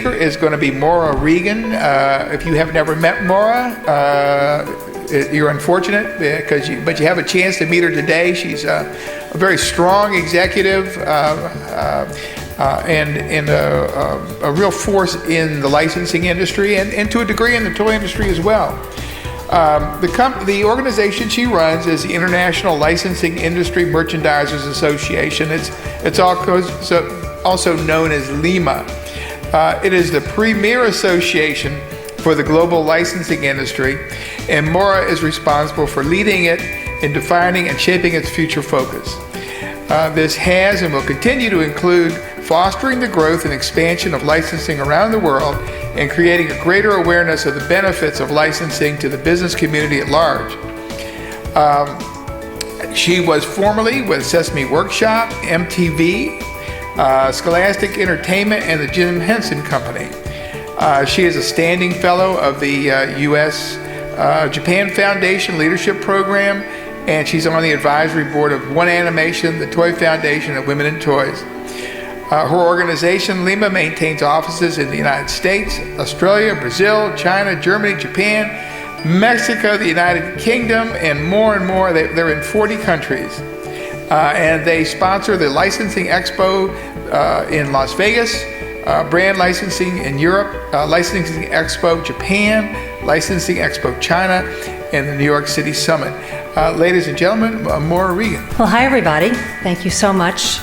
is going to be Maura Regan. If you have never met Maura, you're unfortunate but you have a chance to meet her today. She's a very strong executive and a real force in the licensing industry and to a degree in the toy industry as well. The organization she runs is the International Licensing Industry Merchandisers Association. It's also known as LIMA. It is the premier association for the global licensing industry, and Maura is responsible for leading it in defining and shaping its future focus. This has and will continue to include fostering the growth and expansion of licensing around the world and creating a greater awareness of the benefits of licensing to the business community at large. She was formerly with Sesame Workshop, MTV, Scholastic Entertainment, and the Jim Henson Company. She is a standing fellow of the U.S. Japan Foundation Leadership Program, and she's on the advisory board of One Animation, the Toy Foundation, and Women in Toys. Her organization, LIMA, maintains offices in the United States, Australia, Brazil, China, Germany, Japan, Mexico, the United Kingdom, and more. They're in 40 countries. And they sponsor the Licensing Expo in Las Vegas, Brand Licensing in Europe, Licensing Expo Japan, Licensing Expo China, and the New York City Summit. Ladies and gentlemen, Maura Regan. Well, hi everybody. Thank you so much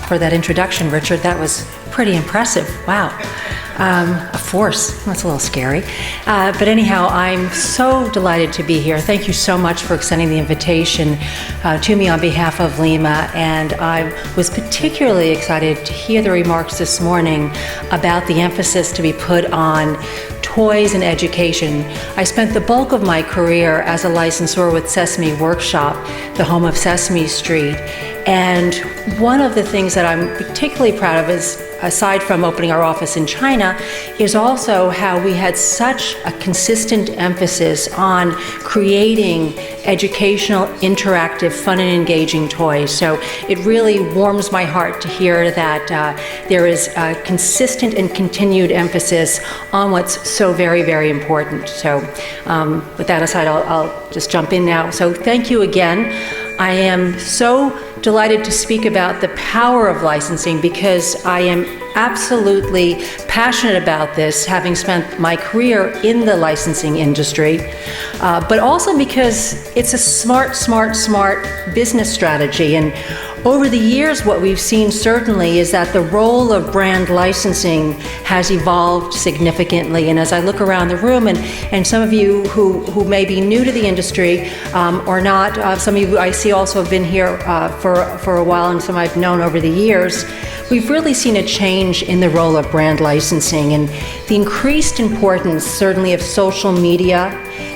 for that introduction, Richard. That was pretty impressive. Wow. A force. That's a little scary. But anyhow, I'm so delighted to be here. Thank you so much for extending the invitation to me on behalf of LIMA. And I was particularly excited to hear the remarks this morning about the emphasis to be put on toys and education. I spent the bulk of my career as a licensor with Sesame Workshop, the home of Sesame Street. And one of the things that I'm particularly proud of is, aside from opening our office in China, is also how we had such a consistent emphasis on creating educational, interactive, fun and engaging toys. So it really warms my heart to hear that there is a consistent and continued emphasis on what's so very, very important. So with that aside, I'll just jump in now. So thank you again. I am so delighted to speak about the power of licensing because I am absolutely passionate about this, having spent my career in the licensing industry, but also because it's a smart business strategy. And over the years, what we've seen certainly is that the role of brand licensing has evolved significantly. And as I look around the room, and some of you who may be new to the industry or not, some of you I see also have been here for a while, and some I've known over the years, we've really seen a change in the role of brand licensing and the increased importance certainly of social media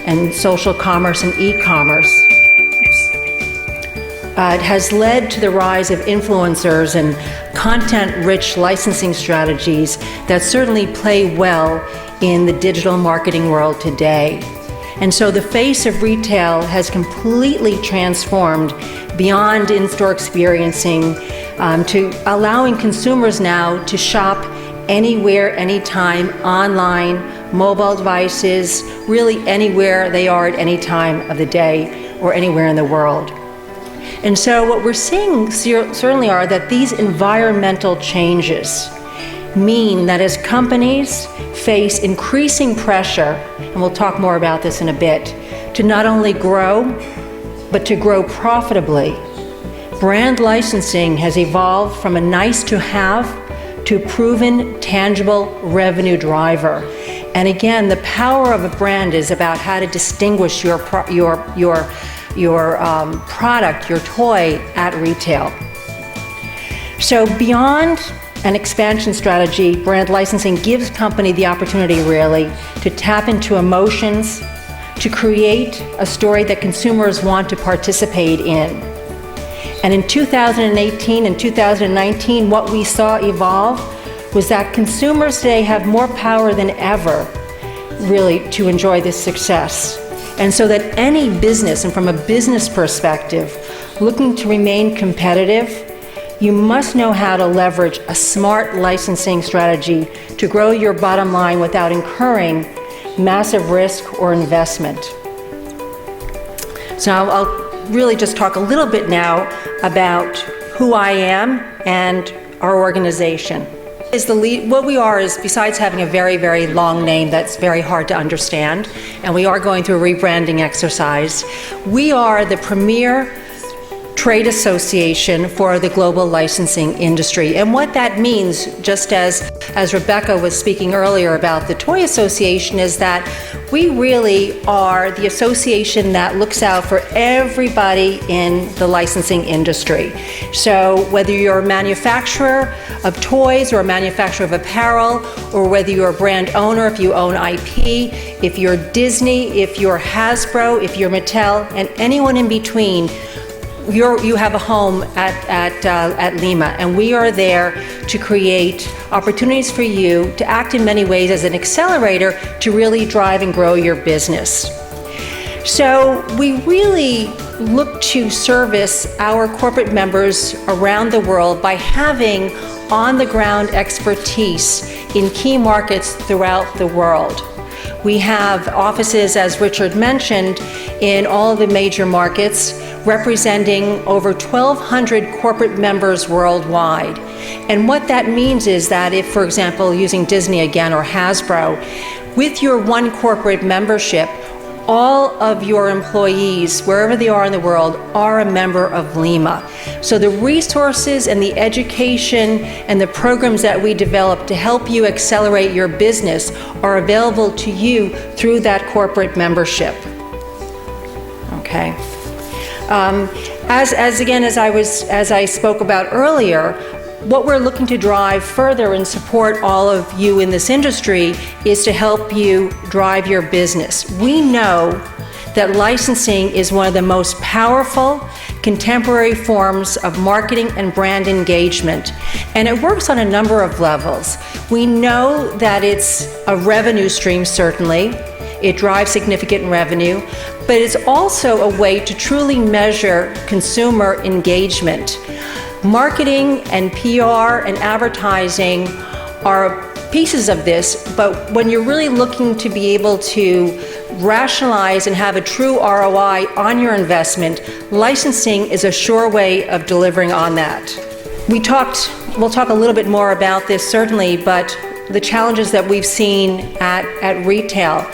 and social commerce and e-commerce. It has led to the rise of influencers and content-rich licensing strategies that certainly play well in the digital marketing world today. And so the face of retail has completely transformed beyond in-store experiencing to allowing consumers now to shop anywhere, anytime, online, mobile devices, really anywhere they are at any time of the day or anywhere in the world. And so what we're seeing certainly are that these environmental changes mean that as companies face increasing pressure, and we'll talk more about this in a bit, to not only grow, but to grow profitably, brand licensing has evolved from a nice-to-have to proven, tangible revenue driver. And again, the power of a brand is about how to distinguish your product, your toy at retail. So beyond an expansion strategy, brand licensing gives company the opportunity really to tap into emotions, to create a story that consumers want to participate in. And in 2018 and 2019, what we saw evolve was that consumers today have more power than ever really to enjoy this success. And so that any business, and from a business perspective, looking to remain competitive, You must know how to leverage a smart licensing strategy to grow your bottom line without incurring massive risk or investment. So I'll really just talk a little bit now about who I am and our organization. What we are is, besides having a very, very long name that's very hard to understand, and we are going through a rebranding exercise, we are the premier trade association for the global licensing industry. And what that means, just as Rebecca was speaking earlier about the Toy Association, is that we really are the association that looks out for everybody in the licensing industry. So whether you're a manufacturer of toys or a manufacturer of apparel, or whether you're a brand owner, if you own IP, if you're Disney, if you're Hasbro, if you're Mattel, and anyone in between, you have a home at LIMA, and we are there to create opportunities for you to act in many ways as an accelerator to really drive and grow your business. So we really look to service our corporate members around the world by having on-the-ground expertise in key markets throughout the world. We have offices, as Richard mentioned, in all of the major markets, representing over 1,200 corporate members worldwide. And what that means is that if, for example, using Disney again or Hasbro, with your one corporate membership, all of your employees, wherever they are in the world, are a member of LIMA. So the resources and the education and the programs that we develop to help you accelerate your business are available to you through that corporate membership. Okay. As I spoke about earlier, what we're looking to drive further and support all of you in this industry is to help you drive your business. We know that licensing is one of the most powerful contemporary forms of marketing and brand engagement, and it works on a number of levels. We know that it's a revenue stream, certainly. It drives significant revenue, but it's also a way to truly measure consumer engagement. Marketing and PR and advertising are pieces of this, but when you're really looking to be able to rationalize and have a true ROI on your investment, licensing is a sure way of delivering on that. We'll talk a little bit more about this certainly, but the challenges that we've seen at retail.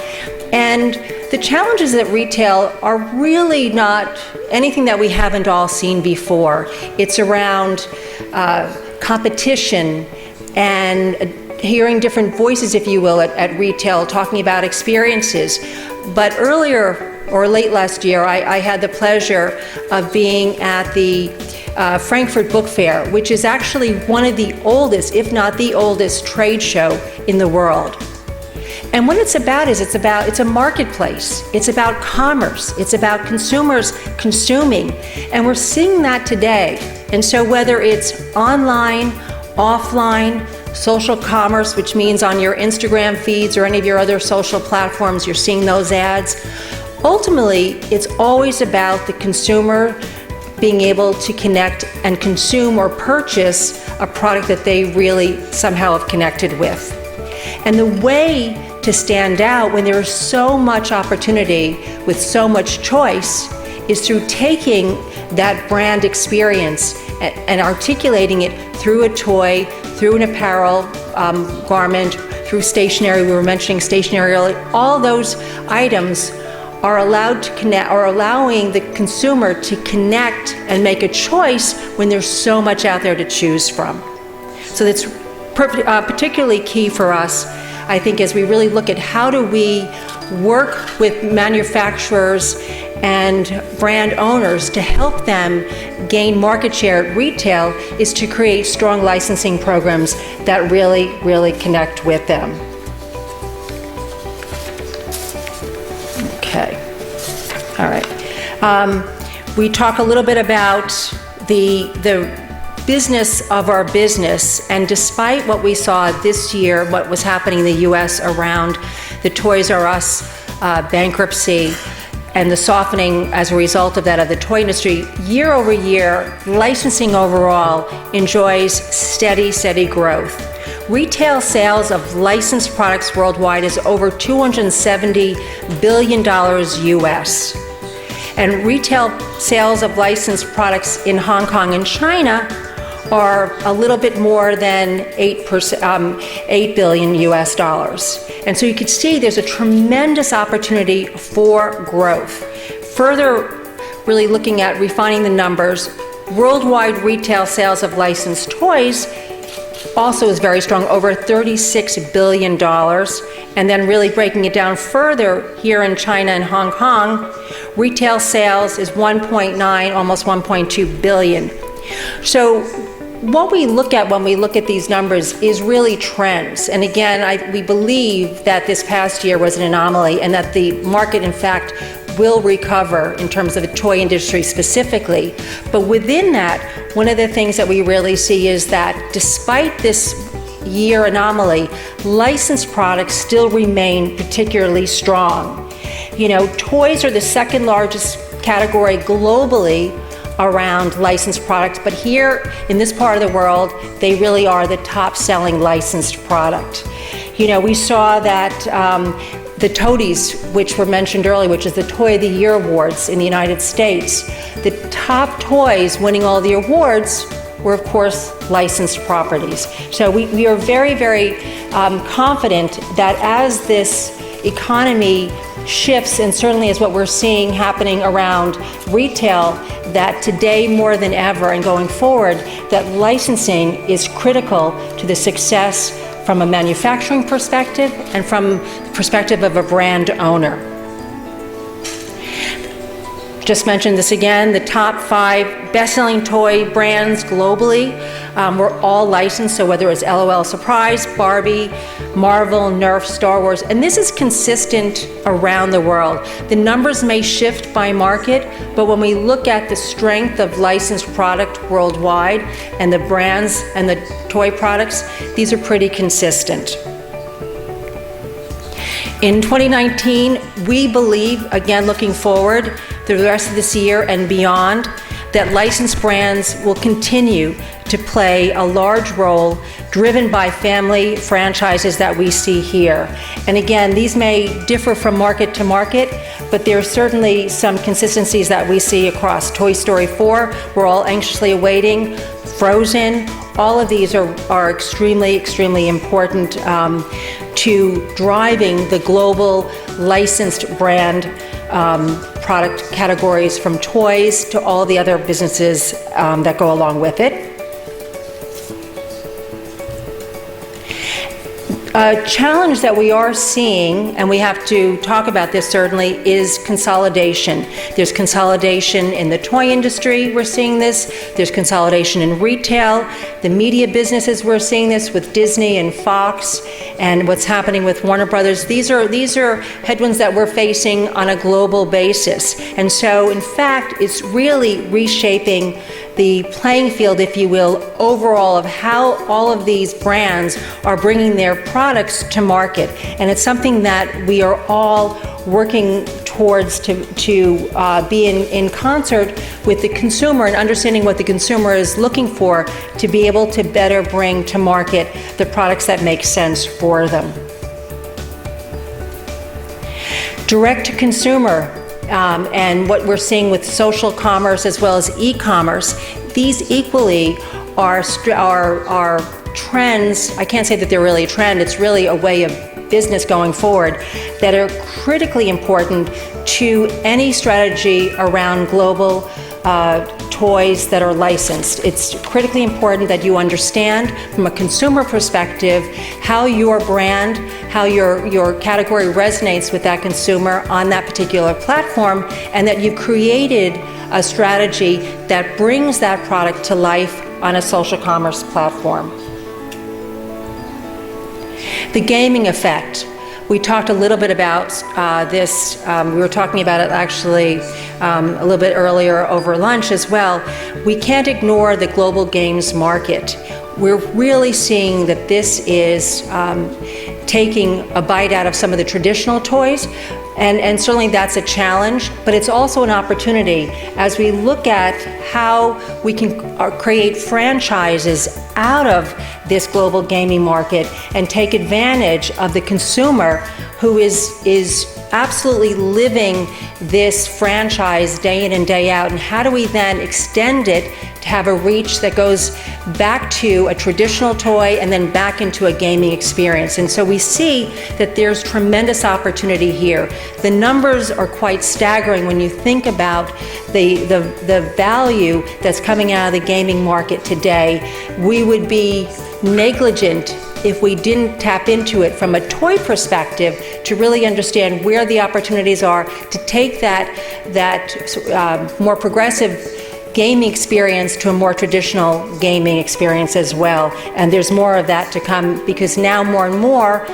And the challenges at retail are really not anything that we haven't all seen before. It's around competition and hearing different voices, if you will, at retail, talking about experiences. But earlier, or late last year, I had the pleasure of being at the Frankfurt Book Fair, which is actually one of the oldest, if not the oldest, trade show in the world. And what it's about is it's a marketplace. It's about commerce. It's about consumers consuming. And we're seeing that today. And so whether it's online, offline, social commerce, which means on your Instagram feeds or any of your other social platforms, you're seeing those ads. Ultimately, it's always about the consumer being able to connect and consume or purchase a product that they really somehow have connected with. And the way to stand out when there is so much opportunity with so much choice is through taking that brand experience and articulating it through a toy, through an apparel garment, through stationery. We were mentioning stationery earlier. All those items are allowed to connect, or allowing the consumer to connect and make a choice when there's so much out there to choose from. So that's particularly key for us, I think, as we really look at how do we work with manufacturers and brand owners to help them gain market share at retail, is to create strong licensing programs that really, really connect with them. Okay, all right. We talk a little bit about the business of our business, and despite what we saw this year, what was happening in the US around the Toys R Us bankruptcy, and the softening as a result of that of the toy industry, year over year, licensing overall enjoys steady growth. Retail sales of licensed products worldwide is over $270 billion US. And retail sales of licensed products in Hong Kong and China are a little bit more than 8 billion US dollars. And so you can see there's a tremendous opportunity for growth. Further, really looking at refining the numbers, worldwide retail sales of licensed toys also is very strong, over $36 billion. And then really breaking it down further, here in China and Hong Kong, retail sales is 1.9, almost 1.2 billion. So what we look at when we look at these numbers is really trends. And again, we believe that this past year was an anomaly and that the market, in fact, will recover in terms of the toy industry specifically. But within that, one of the things that we really see is that despite this year anomaly, licensed products still remain particularly strong. You know, toys are the second largest category globally around licensed products, but here in this part of the world, they really are the top selling licensed product. You know, we saw that the Toadies, which were mentioned earlier, which is the Toy of the Year Awards in the United States, the top toys winning all the awards were, of course, licensed properties. So we are very confident that as this economy shifts, and certainly is what we're seeing happening around retail, that today more than ever and going forward, that licensing is critical to the success from a manufacturing perspective and from the perspective of a brand owner. Just mentioned this again, the top 5 best-selling toy brands globally were all licensed, so whether it's LOL Surprise, Barbie, Marvel, Nerf, Star Wars, and this is consistent around the world. The numbers may shift by market, but when we look at the strength of licensed product worldwide and the brands and the toy products, these are pretty consistent. In 2019, we believe, again looking forward through the rest of this year and beyond, that licensed brands will continue to play a large role driven by family franchises that we see here. And again, these may differ from market to market, but there are certainly some consistencies that we see across Toy Story 4, we're all anxiously awaiting, Frozen, all of these are extremely important to driving the global licensed brand product categories, from toys to all the other businesses that go along with it. A challenge that we are seeing, and we have to talk about this certainly, is consolidation. There's consolidation in the toy industry, we're seeing this. There's consolidation in retail. The media businesses, we're seeing this with Disney and Fox, and what's happening with Warner Brothers. These are headwinds that we're facing on a global basis. And so, in fact, it's really reshaping the playing field, if you will, overall of how all of these brands are bringing their products to market. And it's something that we are all working towards to be in concert with the consumer and understanding what the consumer is looking for to be able to better bring to market the products that make sense for them. Direct to consumer. And what we're seeing with social commerce as well as e-commerce, these equally are trends. I can't say that they're really a trend, it's really a way of business going forward that are critically important to any strategy around global toys that are licensed. It's critically important that you understand from a consumer perspective how your brand, how your category resonates with that consumer on that particular platform, and that you created a strategy that brings that product to life on a social commerce platform. The gaming effect. We talked a little bit about this. We were talking about it actually a little bit earlier over lunch as well. We can't ignore the global games market. We're really seeing that this is taking a bite out of some of the traditional toys. And certainly that's a challenge, but it's also an opportunity as we look at how we can create franchises out of this global gaming market and take advantage of the consumer who is absolutely living this franchise day in and day out, and how do we then extend it to have a reach that goes back to a traditional toy and then back into a gaming experience. And so we see that there's tremendous opportunity here. The numbers are quite staggering when you think about the value that's coming out of the gaming market today. We would be negligent if we didn't tap into it from a toy perspective to really understand where the opportunities are to take that more progressive gaming experience to a more traditional gaming experience as well. And there's more of that to come, because now more and more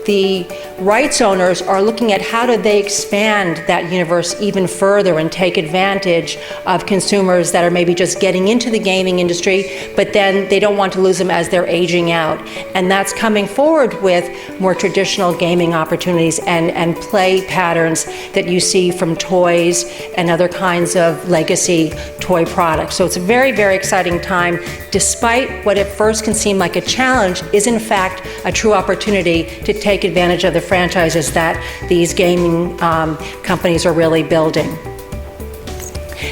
the rights owners are looking at how do they expand that universe even further and take advantage of consumers that are maybe just getting into the gaming industry, but then they don't want to lose them as they're aging out. And that's coming forward with more traditional gaming opportunities and play patterns that you see from toys and other kinds of legacy toy products. So it's a very, very exciting time, despite what at first can seem like a challenge, is in fact a true opportunity to take advantage of the franchises that these gaming companies are really building.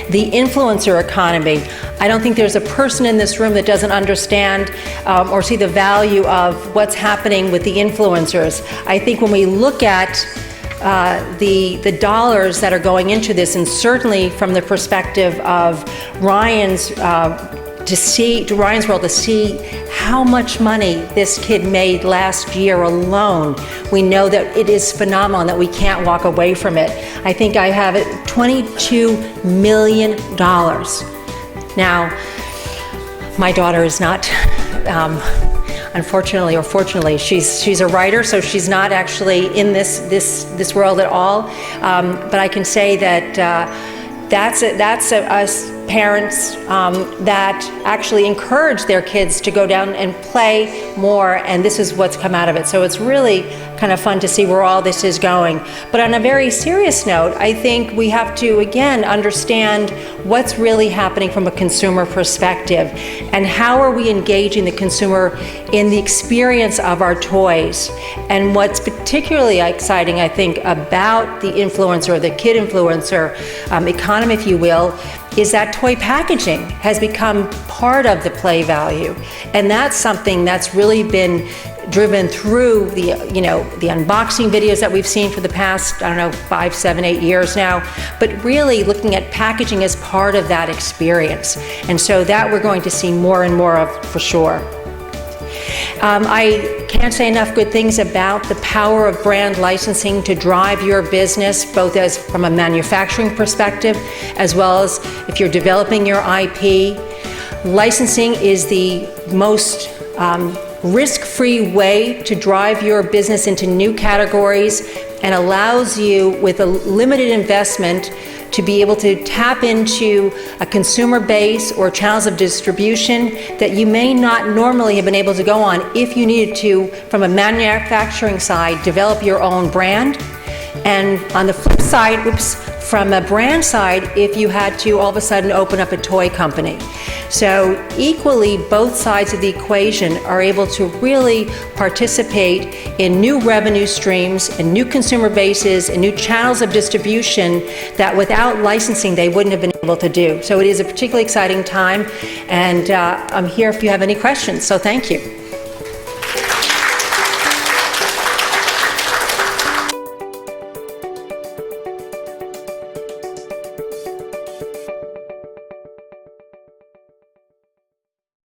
The influencer economy. I don't think there's a person in this room that doesn't understand or see the value of what's happening with the influencers. I think when we look at the dollars that are going into this, and certainly from the perspective of Ryan's World, to see how much money this kid made last year alone, we know that it is phenomenal and that we can't walk away from it. I think I have it $22 million. Now, my daughter is not, unfortunately or fortunately, she's a writer, so she's not actually in this world at all. But I can say that that's us parents that actually encourage their kids to go down and play more, and this is what's come out of it. So it's really kind of fun to see where all this is going. But on a very serious note, I think we have to again understand what's really happening from a consumer perspective, and how are we engaging the consumer in the experience of our toys. And what's particularly exciting, I think, about the influencer, the kid influencer economy, if you will, is that toy packaging has become part of the play value. And that's something that's really been driven through the unboxing videos that we've seen for the past, 5, 7, 8 years now, but really looking at packaging as part of that experience. And so that we're going to see more and more of for sure. I can't say enough good things about the power of brand licensing to drive your business, both as from a manufacturing perspective, as well as if you're developing your IP. Licensing is the most risk-free way to drive your business into new categories, and allows you, with a limited investment, to be able to tap into a consumer base or channels of distribution that you may not normally have been able to go on if you needed to, from a manufacturing side, develop your own brand. And on the flip side, from a brand side, if you had to all of a sudden open up a toy company. So equally, both sides of the equation are able to really participate in new revenue streams and new consumer bases and new channels of distribution that without licensing they wouldn't have been able to do. So it is a particularly exciting time, and I'm here if you have any questions, so thank you.